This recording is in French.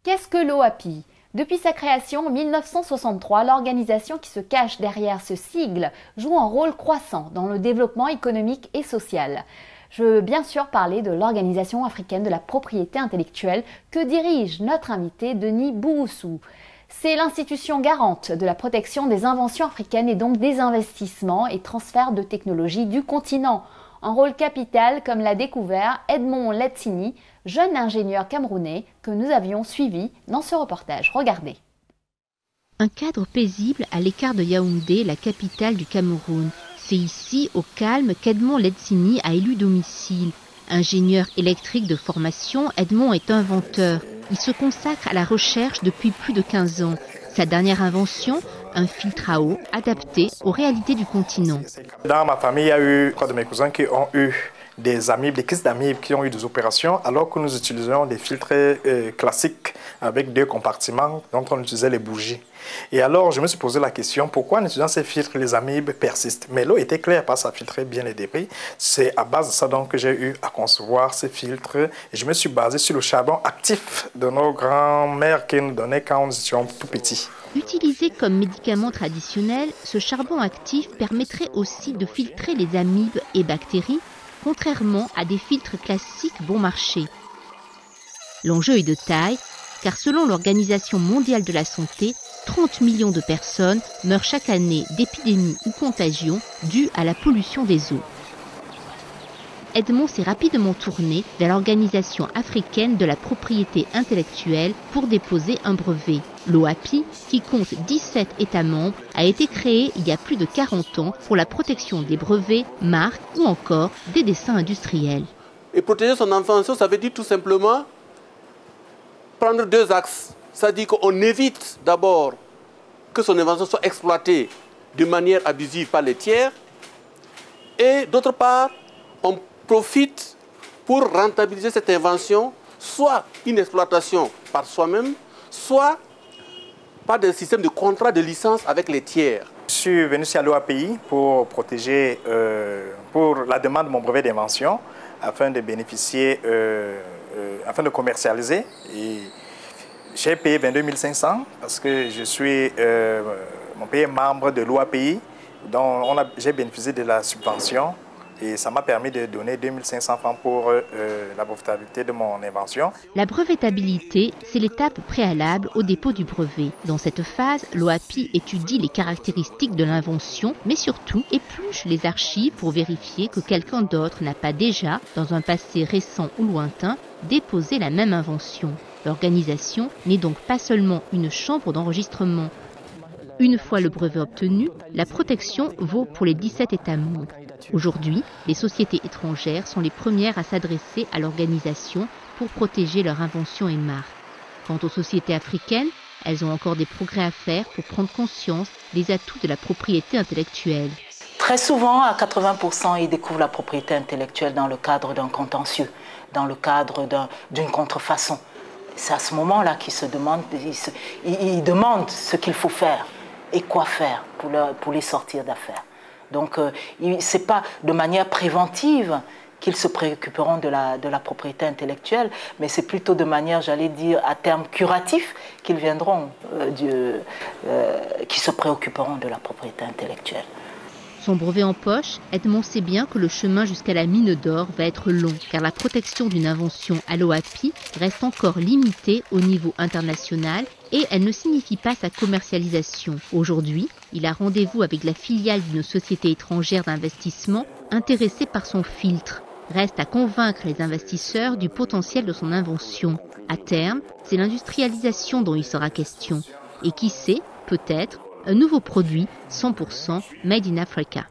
Qu'est-ce que l'OAPI? Depuis sa création en 1963, l'organisation qui se cache derrière ce sigle joue un rôle croissant dans le développement économique et social. Je veux bien sûr parler de l'Organisation africaine de la propriété intellectuelle que dirige notre invité Denis Bouroussou. C'est l'institution garante de la protection des inventions africaines et donc des investissements et transferts de technologies du continent. Un rôle capital, comme l'a découvert Edmond Letsini, jeune ingénieur camerounais que nous avions suivi dans ce reportage. Regardez. Un cadre paisible à l'écart de Yaoundé, la capitale du Cameroun. C'est ici, au calme, qu'Edmond Letsini a élu domicile. Ingénieur électrique de formation, Edmond est inventeur. Il se consacre à la recherche depuis plus de 15 ans. Sa dernière invention, un filtre à eau adapté aux réalités du continent. Dans ma famille, il y a eu trois de mes cousins qui ont eu des amibes, des crises d'amibes qui ont eu des opérations, alors que nous utilisions des filtres classiques avec 2 compartiments dont on utilisait les bougies. Et alors, je me suis posé la question, pourquoi en utilisant ces filtres, les amibes persistent? Mais l'eau était claire parce que ça filtrait bien les débris. C'est à base de ça donc que j'ai eu à concevoir ces filtres. Et je me suis basé sur le charbon actif de nos grands-mères qui nous donnaient quand nous étions tout petits. Utilisé comme médicament traditionnel, ce charbon actif permettrait aussi de filtrer les amibes et bactéries, contrairement à des filtres classiques bon marché. L'enjeu est de taille, car selon l'Organisation mondiale de la santé, 30 millions de personnes meurent chaque année d'épidémies ou contagions dues à la pollution des eaux. Edmond s'est rapidement tourné vers l'Organisation africaine de la propriété intellectuelle pour déposer un brevet. L'OAPI, qui compte 17 États membres, a été créée il y a plus de 40 ans pour la protection des brevets, marques ou encore des dessins industriels. Et protéger son invention, ça veut dire tout simplement prendre 2 axes. C'est-à-dire qu'on évite d'abord que son invention soit exploitée de manière abusive par les tiers. Et d'autre part, on profite pour rentabiliser cette invention, soit une exploitation par soi-même, soit par des systèmes de contrat de licence avec les tiers. Je suis venu sur l'OAPI pour protéger, pour la demande de mon brevet d'invention, afin de bénéficier, afin de commercialiser. Et j'ai payé 22 500 parce que je suis, mon pays est membre de l'OAPI, dont j'ai bénéficié de la subvention. Et ça m'a permis de donner 2 500 francs pour la brevetabilité de mon invention. La brevetabilité, c'est l'étape préalable au dépôt du brevet. Dans cette phase, l'OAPI étudie les caractéristiques de l'invention, mais surtout épluche les archives pour vérifier que quelqu'un d'autre n'a pas déjà, dans un passé récent ou lointain, déposé la même invention. L'organisation n'est donc pas seulement une chambre d'enregistrement. Une fois le brevet obtenu, la protection vaut pour les 17 États membres. Aujourd'hui, les sociétés étrangères sont les premières à s'adresser à l'organisation pour protéger leurs inventions et marques. Quant aux sociétés africaines, elles ont encore des progrès à faire pour prendre conscience des atouts de la propriété intellectuelle. Très souvent, à 80%, ils découvrent la propriété intellectuelle dans le cadre d'un contentieux, dans le cadre d'une contrefaçon. C'est à ce moment-là qu'ils se demandent, ils demandent ce qu'il faut faire et quoi faire pour les sortir d'affaires. Donc, ce n'est pas de manière préventive qu'ils se préoccuperont de la propriété intellectuelle, mais c'est plutôt de manière, j'allais dire, à terme curatif qu'ils viendront, qui se préoccuperont de la propriété intellectuelle. Son brevet en poche, Edmond sait bien que le chemin jusqu'à la mine d'or va être long, car la protection d'une invention à l'OAPI reste encore limitée au niveau international et elle ne signifie pas sa commercialisation. Aujourd'hui, il a rendez-vous avec la filiale d'une société étrangère d'investissement intéressée par son filtre. Reste à convaincre les investisseurs du potentiel de son invention. À terme, c'est l'industrialisation dont il sera question. Et qui sait, peut-être, un nouveau produit 100% Made in Africa.